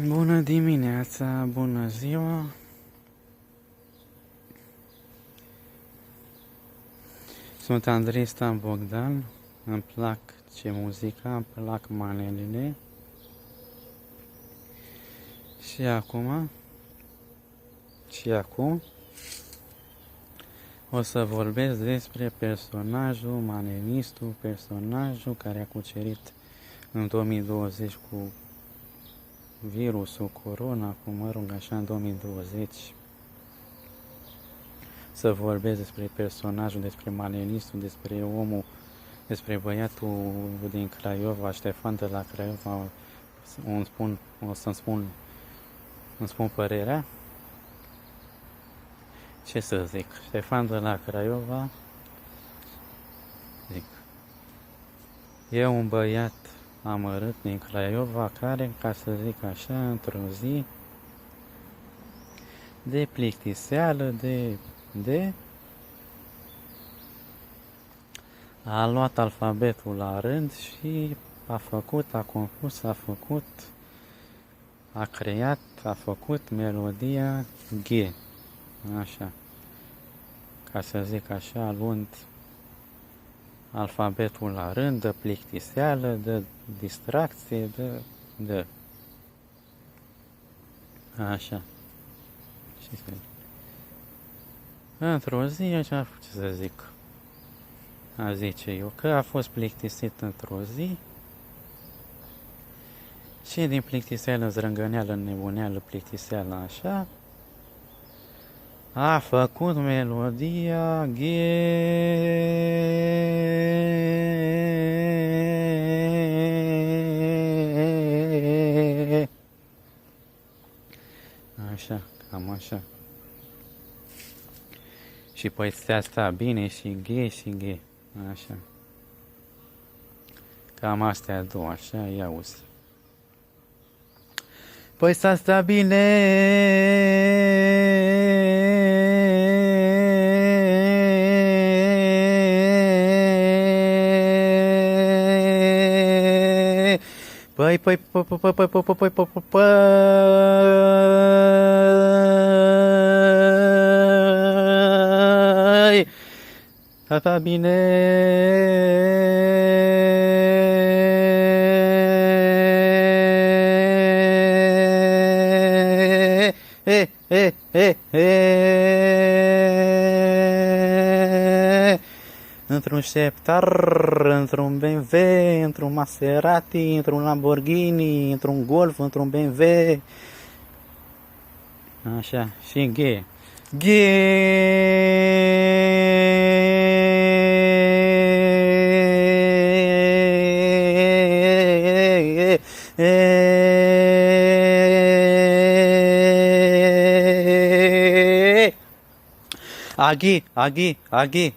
Bună dimineața, bună ziua! Sunt Andrei Stan Bogdan, îmi plac ce muzica, îmi plac manelele. Și acum o să vorbesc despre personajul care a cucerit în 2020 cu virusul corona, așa în 2020. Să vorbesc despre personajul, despre manelistul, despre omul, despre băiatul din Craiova, Ștefan de la Craiova. Îmi spun părerea. Ce să zic? Ștefan de la Craiova, zic, e un băiat amărât din Craiova care, ca să zic așa, într-o zi de plictiseală, a luat alfabetul la rând și a creat, a făcut melodia G. Așa. Ca să zic așa, luând alfabetul la rând, de plictiseală, de distracție, de. Așa. Ce să zic? Într-o zi, ce să zic? A zice eu că a fost plictisit într-o zi și din plictiseală, zrângăneală, nebuneală, plictiseală, așa, a făcut melodia G. Așa, cam așa. Și păi asta bine și G. Așa. Cam astea două, așa, ia uzi. Păi s-a sta bine. Păi. Tata bine. Într-un Septar, într-un BMW, într-un Maserati, într-un Lamborghini, într-un Golf, într-un BMW. Așa, și G. Aghi.